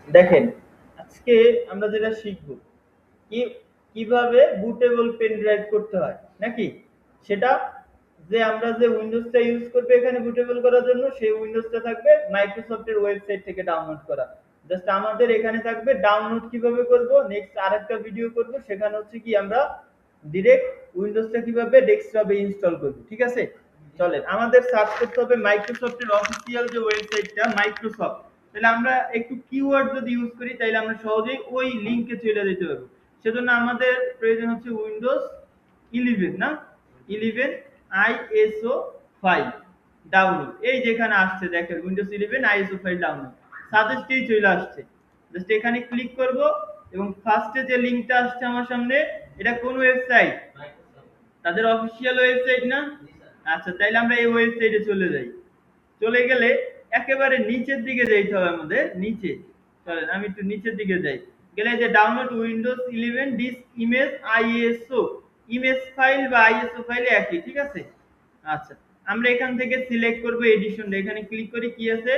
দেখেন, আজকে আমরা যেটা শিখব কি কিভাবে বুটেবল পেন ড্রাইভ করতে হয় নাকি সেটা, যে আমরা যে উইন্ডোজটা ইউজ করবে এখানে বুটেবল করার জন্য সেই উইন্ডোজটা থাকবে মাইক্রোসফটের ওয়েবসাইট থেকে ডাউনলোড করা। জাস্ট আমাদের এখানে থাকবে ডাউনলোড কিভাবে করব, নেক্সট আরেকটা ভিডিও করব সেখানে হচ্ছে কি আমরা ডিরেক্ট উইন্ডোজটা কিভাবে ডেস্কটপে ইনস্টল করব। ঠিক আছে, চলেন আমাদের সার্চ করতে হবে মাইক্রোসফটের অফিসিয়াল যে ওয়েবসাইটটা মাইক্রোসফট। তাহলে আমরা একটু কিওয়ার্ড যদি ইউজ করি তাহলে আমরা সহজেই ওই লিংকে চলে যেতে পারবো। সেজন্য আমাদের প্রয়োজন হচ্ছে উইন্ডোজ 11 না, 11 আইএসও ফাইল ডাউনলোড। এই যেখানে আসছে দেখেন উইন্ডোজ 11 আইএসও ফাইল ডাউনলোড সাজেস্টেই চলে আসছে। জাস্ট এখানে ক্লিক করব এবং ফার্স্টে যে লিংকটা আসছে আমার সামনে, এটা কোন ওয়েবসাইট? তাদের অফিসিয়াল ওয়েবসাইট না? আচ্ছা, তাইলে আমরা এই ওয়েবসাইটে চলে যাই। চলে গেলে একেবারে নিচের দিকে যাইতে হবে আমাদের, নিচে। চলেন আমি একটু নিচের দিকে যাই। গেলে যে download Windows 11 disk image ISO, image file বা আইএসও ফাইল একই, ঠিক আছে। আচ্ছা, আমরা এখান থেকে সিলেক্ট করব এডিশনটা। এখানে ক্লিক করি, কি আছে?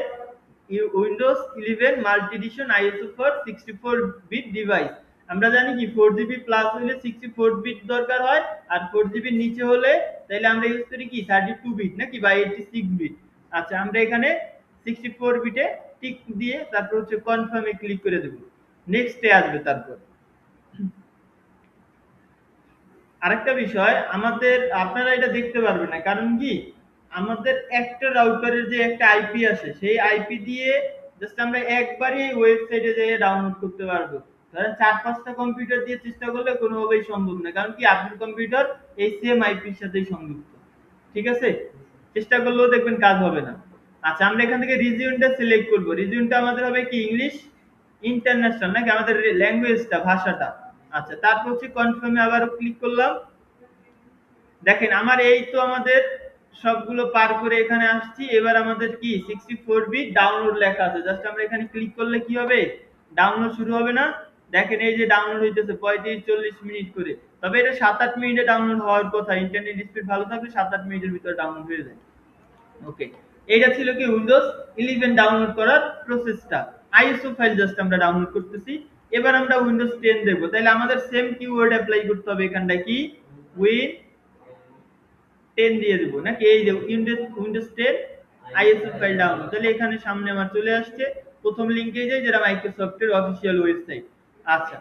Windows 11 multi edition ISO for 64 bit device. আমরা জানি কি 4 জিবি প্লাস হলে 64 বিট দরকার হয়, আর 4 জিবির নিচে হলে তাহলে আমরা ইউজ করি কি 32 বিট নাকি বা 86 বিট। আচ্ছা, আমরা এখানে 64 বিটে টিক দিয়ে তারপর হচ্ছে কনফার্মে ক্লিক করে দেব। নেক্সটে আসবে। তারপর আরেকটা বিষয়, আমাদের আপনারা এটা দেখতে পারবেন না, কারণ কি আমাদের একটা রাউটারের যে একটা আইপি আছে সেই আইপি দিয়ে জাস্ট আমরা একবারই এই ওয়েবসাইটে যেয়ে ডাউনলোড করতে পারবো। ধরেন 4-5টা কম্পিউটার দিয়ে চেষ্টা করলে কোনোভাবেই সম্ভব না, কারণ কি আপনার কম্পিউটার এই সেম আইপির সাথেই সংযুক্ত। ঠিক আছে, চেষ্টা করলেও দেখবেন কাজ হবে না। আচ্ছা, আমরা এখান থেকে রিজিয়নটা সিলেক্ট করব। রিজিয়নটা আমাদের হবে কি ইংলিশ ইন্টারন্যাশনাল নাকি আমাদের ল্যাঙ্গুয়েজটা, ভাষাটা। আচ্ছা, তারপর হচ্ছে কনফার্মে আবারও ক্লিক করলাম। দেখেন আমার এই তো আমাদের সবগুলো পার করে এখানে আসছি। এবার আমাদের কি 64 বিট ডাউনলোড লেখা আছে, জাস্ট আমরা এখানে ক্লিক করলে কি হবে, ডাউনলোড শুরু হবে না? দেখেন এই যে ডাউনলোড হইতেছে 35-40 মিনিট করে। তবে এটা 7-8 মিনিটে ডাউনলোড হওয়ার কথা, ইন্টারনেট স্পিড ভালো থাকলে 7-8 মিনিটের ভিতরে ডাউনলোড হয়ে যায়। ওকে, এইটা ছিল কি উইন্ডোজ 11 ডাউনলোড করার প্রসেসটা। আইএসও ফাইল জাস্ট আমরা ডাউনলোড করতেছি। এবার আমরা উইন্ডোজ 10 দেখবো, তাহলে আমাদের সেম কিওয়ার্ড অ্যাপ্লাই করতে হবে। এখানটা কি উইন 10 দিয়ে দেবো নাকি, এই যে উইন্ডোজ 10 আইএসও ফাইল ডাউনলোড। তাহলে এখানে সামনে আমার চলে আসছে প্রথম লিংকে যাই, যেটা মাইক্রোসফটের অফিসিয়াল ওয়েবসাইট। আচ্ছা,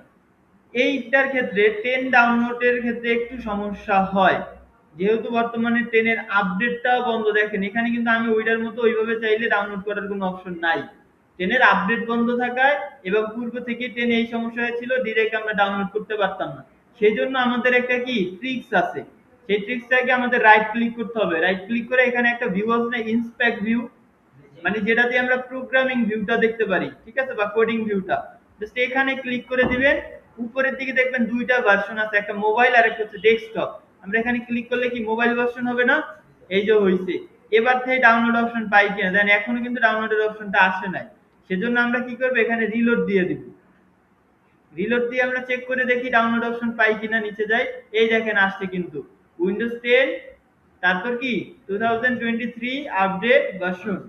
এইটার ক্ষেত্রে 10 ডাউনলোডের ক্ষেত্রে একটু সমস্যা হয়, যেহেতু বর্তমানে 10 এর আপডেটটাও বন্ধ। দেখেন এখানে কিন্তু আমি ওইটার মতো ওইভাবে চাইলে ডাউনলোড করার কোনো অপশন নাই। 10 এর আপডেট বন্ধ থাকায় এবং পূর্ব থেকে 10 এই সমস্যা হয়েছিল, ডিরেক্ট আমরা ডাউনলোড করতে পারতাম না। সেই জন্য আমাদের একটা কি ট্রিক্স আছে, সেই ট্রিক্সটাকে আমাদের রাইট ক্লিক করতে হবে। রাইট ক্লিক করে এখানে একটা ভিউ আছে না, ইন্সপেক্ট ভিউ, মানে যেটা দিয়ে আমরা প্রোগ্রামিং ভিউটা দেখতে পারি, ঠিক আছে, বা কোডিং ভিউটা। জাস্ট এখানে ক্লিক করে দিবেন। উপরের দিকে দেখবেন দুইটা ভার্সন আছে, একটা মোবাইল আর একটা হচ্ছে ডেস্কটপ। আমরা এখানে ক্লিক করলে কি মোবাইল ভার্সন হবে না? এই যে হইছে। এবার থেকে ডাউনলোড অপশন পাই কিনা দেন, এখনো কিন্তু ডাউনলোডের অপশনটা আসে নাই। সেজন্য আমরা কি করব, এখানে রিলোড দিয়ে দিব। রিলোড দিয়ে আমরা চেক করে দেখি ডাউনলোড অপশন পাই কিনা, নিচে যাই। এই দেখেন আসছে কিন্তু উইন্ডোজ 10, তারপর কি 2023 আপডেট ভার্সন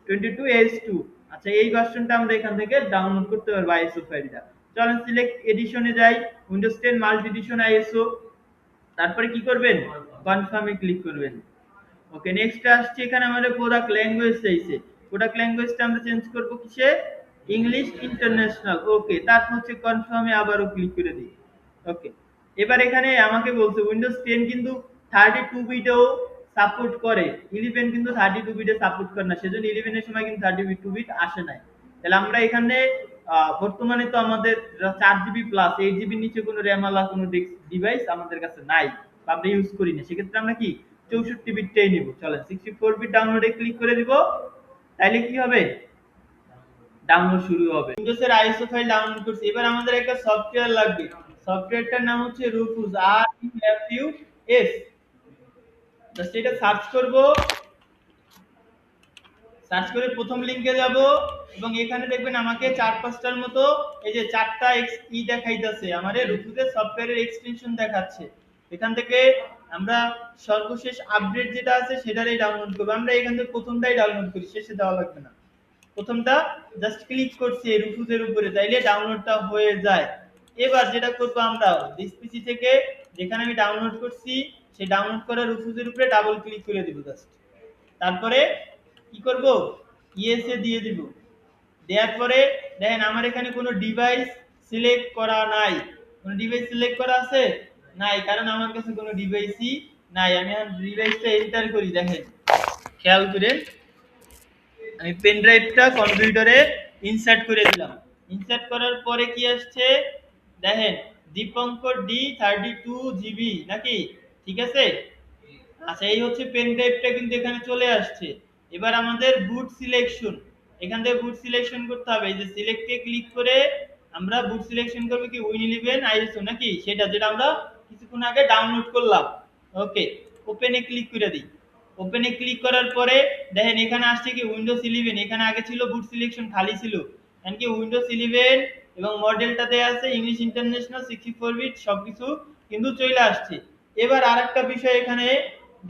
22H2। আচ্ছা, এই ভার্সনটা আমরা এখান থেকে ডাউনলোড করতে পারবো আইএসও ফাইলটা। চলেন সিলেক্ট এডিশনে যাই, উইন্ডোজ 10 মাল্টি এডিশন আইএসও। তারপরে কি করবেন, কনফার্মে ক্লিক করবেন। ওকে, নেক্সট আসছে এখানে আমাদের প্রোডাক্ট ল্যাঙ্গুয়েজ চাইছে। প্রোডাক্ট ল্যাঙ্গুয়েজটা আমরা চেঞ্জ করব কিসে, ইংলিশ ইন্টারন্যাশনাল। ওকে, তারপর হচ্ছে কনফার্মে আবারও ক্লিক করে দিই। ওকে, এবার এখানে আমাকে বলছে উইন্ডোজ 10 কিন্তু 32 বিটেও সাপোর্ট করে, 11 কিন্তু 32 বিটে সাপোর্ট করে না। সেজন্য 11 এর সময় কিন্তু 32 বিট আসে নাই। তাহলে আমরা এখানে বর্তমানে তো আমাদের 4 জিবি প্লাস 8 জিবির নিচে কোনো র্যাম আলা কোনো ডিভাইস আমাদের কাছে নাই বা আমরা ইউজ করি না, সেক্ষেত্রে আমরা কি 64 বিটটাই নিব। চলেন 64 বিট ডাউনলোডে ক্লিক করে দিব। তাইলে কি হবে, ডাউনলোড শুরু হবে। উইন্ডোজ এর আইএসও ফাইল ডাউনলোড করছি। এবার আমাদের একটা সফটওয়্যার লাগবে। সফটওয়্যারটার নাম হচ্ছে রুফুস, RUFUS। জাস্ট এটা সার্চ করব। সার্চ করে প্রথম লিংকে যাব এবং এখানে দেখবেন আমাকে 4-5টার মতো এই যে 4টা দেখাইতেছে, আমারে রুফুসের সফটওয়্যারের এক্সটেনশন দেখাচ্ছে। এখান থেকে আমরা সর্বশেষ আপডেট যেটা আছে সেটারই ডাউনলোড করব। আমরা এখান থেকে প্রথমটাই ডাউনলোড করি, শেষে দেওয়া লাগবে না। প্রথমটা জাস্ট ক্লিক করছি এই রুফুজের উপরে, তাইলে ডাউনলোডটা হয়ে যায়। এবার যেটা করবো আমরা দিস পিসি থেকে যেখানে আমি ডাউনলোড করছি সেই ডাউনলোড করা রুফুজের উপরে ডাবল ক্লিক করে দিব জাস্ট। তারপরে কি করব, ইয়েসে দিয়ে দিব। দেওয়ার পরে দেখেন আমার এখানে কোনো ডিভাইস সিলেক্ট করা নাই। কোনো ডিভাইস সিলেক্ট করা আছে? নাই, কারণ আমার কাছে কোনো ডিভাইসই নাই। আমি ডিভাইসটা এন্টার করি, দেখেন খেয়াল করে আমি পেন ড্রাইভটা কম্পিউটারে ইনসার্ট করে দিলাম। ইনসার্ট করার পরে কি আসছে দেখেন, দীপঙ্কর D32 GB নাকি? ঠিক আছে। আচ্ছা, এই হচ্ছে পেন ড্রাইভটা কিন্তু এখানে চলে আসছে। এবার আমাদের বুট সিলেকশন, এখান থেকে বুট সিলেকশন করতে হবে। এই যে সিলেক্টে ক্লিক করে আমরা বুট সিলেকশন করব কি Win11 ISO নাকি, সেটা যেটা আমরা কিছুক্ষণ আগে ডাউনলোড করলাম। ওকে, ওপেনে ক্লিক করে দিই। ওপেনে ক্লিক করার পরে দেখেন এখানে আসছে কি Windows 11। এখানে আগে ছিল বুট সিলেকশন খালি ছিল, এখানে কি Windows 11 এবং মডেলটা দেয়া আছে ইংলিশ ইন্টারন্যাশনাল 64 বিট, সবকিছু কিন্তু চলে আসছে। এবার আরেকটা বিষয় এখানে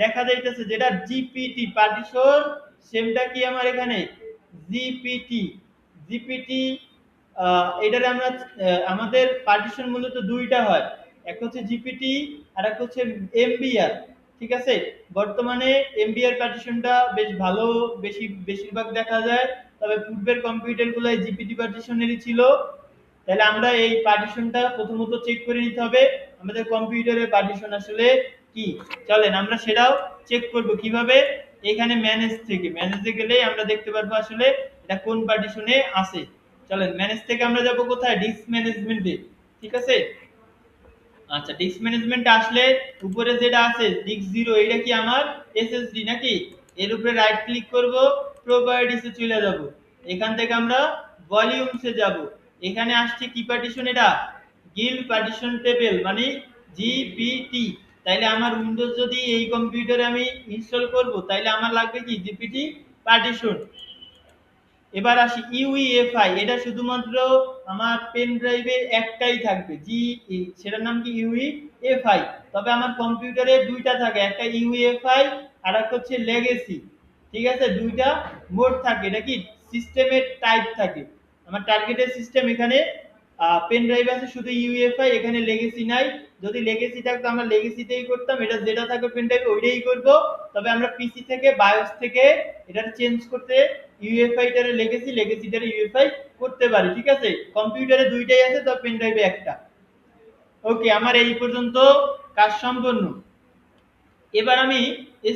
দেখা যাইতেছে, যেটা জিপিটি পার্টিশন সেমটা কি আমার এখানে জিপিটি। জিপিটি এটারে আমরা আমাদের পার্টিশন মূলত দুইটা হয়, একটা হচ্ছে জিপিটি আর একটা হচ্ছে এমবিআর। ঠিক আছে, বর্তমানে এমবিআর পার্টিশনটা বেশ ভালো, বেশিরভাগ দেখা যায়। তবে পূর্বের কম্পিউটারগুলোয় জিপিটি পার্টিশনেরই ছিল। তাহলে আমরা এই পার্টিশনটা প্রথমত চেক করে নিতে হবে আমাদের কম্পিউটারের পার্টিশন আসলে কি। চলেন আমরা সেটাও চেক করব কিভাবে। এখানে ম্যানেজ থেকে, ম্যানেজে গেলেই আমরা দেখতে পারবো আসলে এটা কোন পার্টিশনে আছে। চলেন ম্যানেজ থেকে আমরা যাব কোথায়, ডিস্ক ম্যানেজমেন্টে। ঠিক আছে। আচ্ছা, ডিস্ক ম্যানেজমেন্ট আসলে উপরে যেটা আছে ডিস্ক 0, এটা কি আমার এসএসডি নাকি? এর উপরে রাইট ক্লিক করব, প্রপার্টিসে চলে যাব। এখান থেকে আমরা ভলিউমসে যাব। এখানে আসছে কি পার্টিশন, এটা গিল্ড পার্টিশন টেবিল মানে জিপিটি। তাইলে আমার উইন্ডোজ যদি এই কম্পিউটারে আমি ইনস্টল করব তাইলে আমার লাগবে কি জিপিটি পার্টিশন। এবার আসি ইউইএফআই, এটা শুধুমাত্র আমার পেন ড্রাইভে একটাই থাকবে জি, সেটার নাম কি ইউইএফআই। তবে আমার কম্পিউটারে দুইটা থাকে, একটা ইউইএফআই আর একটা হচ্ছে লেগেসি। ঠিক আছে, দুইটা মোড থাকে। এটা কি সিস্টেমের টাইপ থাকে। আমার টার্গেটের সিস্টেম এখানে পেন ড্রাইভ আছে শুধু ইউএফআই, এখানে লেগেসি নাই। যদি লেগেসি থাকতো আমরা লেগেসিতেই করতাম, এটা যেটা থাকবে পেন ড্রাইভে ওইটাই করব। তবে আমরা পিসি থেকে বায়োস থেকে এটা চেঞ্জ করতে ইউএফআইটারে লেগেসি, লেগেসিটারে ইউএফআই করতে পারি। ঠিক আছে, কম্পিউটারে দুইটাই আছে, তবে পেন ড্রাইভে একটা। ওকে, আমার এই পর্যন্ত কাজ সম্পন্ন। এবার আমি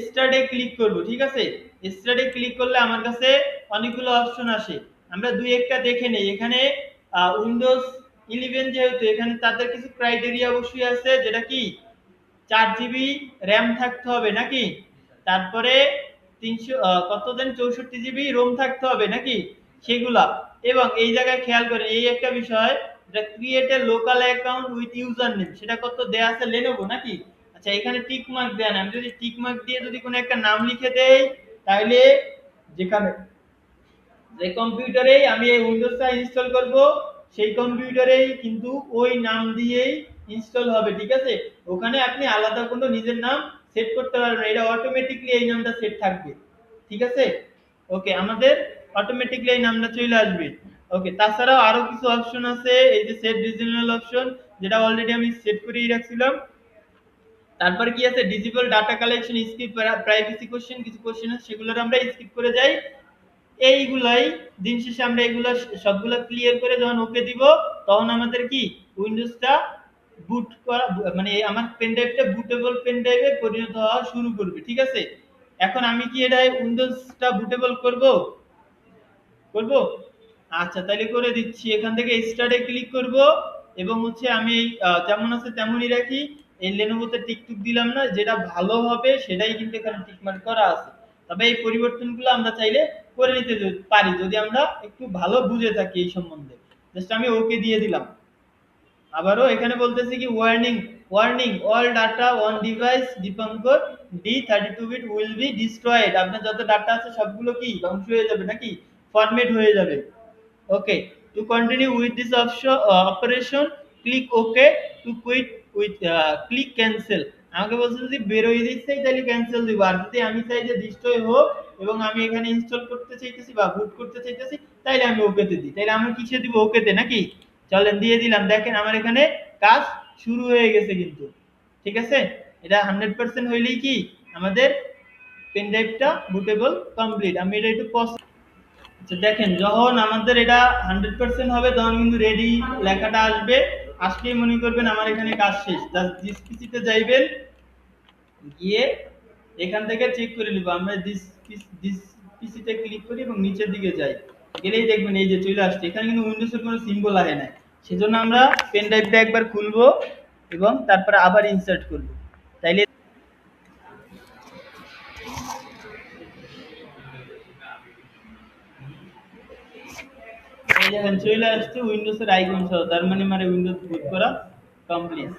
স্টার্টে ক্লিক করব। ঠিক আছে, স্টার্টে ক্লিক করলে আমার কাছে অনেকগুলো অপশন আসে। আমরা দুই একটা দেখে নেই। এখানে উইন্ডোজ 11 যেহেতু, এখানে তাদের কিছু ক্রাইটেরিয়া অবশ্যই আছে, যেটা কি 4 জিবি র্যাম থাকতে হবে নাকি, তারপরে 300 কতদিন 64 জিবি রোম থাকতে হবে নাকি, সেগুলা। এবং এই জায়গায় খেয়াল করেন এই একটা বিষয়, যেটা create a local account with user name, সেটা কত দেয়া আছে লেনোভো নাকি। আচ্ছা, এখানে টিক মার্ক দেন। আমি যদি টিক মার্ক দিয়ে যদি কোনো একটা নাম লিখে দেই, তাহলে যেখানে যে কম্পিউটারেই আমি এই উইন্ডোজটা ইনস্টল করব সেই কম্পিউটারেই কিন্তু ওই নাম দিয়েই ইনস্টল হবে। ঠিক আছে, ওখানে আপনি আলাদা কোনো নিজের নাম সেট করতে পারবেন না, এটা অটোমেটিকলি এই নামটা সেট থাকবে। ঠিক আছে। ওকে, আমাদের অটোমেটিকলি এই নামটা চলে আসবে। ওকে, তাছাড়াও আরো কিছু অপশন আছে, এই যে সেট রিজিওনাল অপশন, যেটা অলরেডি আমি সেট করেই রাখছিলাম। তারপর কি আছে disabled data collection, skip privacy question, কিছু কোশ্চেন আছে সেগুলোর আমরা স্কিপ করে যাই। এইগুলাই দিন শেষে আমরা এগুলো সবগুলো ক্লিয়ার করে যখন ওকে দিব, তখন আমাদের কি উইন্ডোজটা বুট করা, মানে আমার পেন ড্রাইভটা বুটেবল পেন ড্রাইভে পরিণত হওয়া শুরু করবে। ঠিক আছে, এখন আমি কি এটা উইন্ডোজটা বুটেবল করব করব আচ্ছা, তাহলে করে দিচ্ছি। এখান থেকে স্টার্টে ক্লিক করব এবং হচ্ছে আমি যেমন আছে তেমনই রাখি। এই লেনোভোতে টিকটুক দিলাম না, যেটা ভালো হবে সেটাই কিন্তু এখানে টিকমার্ক করা আছে। তবে এই পরিবর্তনগুলো আমরা চাইলে করে নিতে পারি যদি আমরা একটু ভালো বুঝে থাকি এই সম্বন্ধে। জাস্ট আমি ওকে দিয়ে দিলাম। আবারও এখানে বলতেছি কি warning, warning all data on device Dipankar D32 bit will be destroyed. আপনার যত ডাটা আছে সবগুলো কি ধ্বংস হয়ে যাবে নাকি, ফরম্যাট হয়ে যাবে। Okay, to continue with this operation click okay, to quit with click cancel. আমাকে বলছে যদি বেরোয় দিচ্ছে তাহলে ক্যান্সেল দিব, আর যদি আমি চাই যে ডিস্ট্রয় হোক এবং আমি এখানে ইনস্টল করতে চাইতেছি বা বুট করতে চাইতেছি, তাইলে আমি ওকেতে দিই। তাইলে আমি কিসে দিব? ওকেতে নাকি? চলেন দিয়ে দিলাম। দেখেন আমার এখানে কাজ শুরু হয়ে গেছে কিন্তু। ঠিক আছে, এটা 100% হইলেই কি আমাদের পেন ড্রাইভটা বুটেবল কমপ্লিট। আমি এটা একটু পজ। আচ্ছা দেখেন, যখন আমাদের এটা 100% হবে তখন কিন্তু রেডি লেখাটা আসবে। আসলেই মনে করবেন আমার এখানে কাজ শেষ। জাস্ট দিস পিসিতে যাইবেন, গিয়ে এখান থেকে চেক করে নিব। আমরা দিস পিসিতে ক্লিক করি এবং নিচের দিকে যাই, গেলেই দেখবেন এই যে চলে আসছে। এখানে কিন্তু উইন্ডোজের কোনো সিম্বল আসে না, সেজন্য আমরা পেন ড্রাইভটা একবার খুলবো এবং তারপরে আবার ইনসার্ট করব। তাইলে এই দেখেন চলে আসছে উইন্ডোজের আইকন সহ, তার মানে উইন্ডোজ বুট করা কমপ্লিট।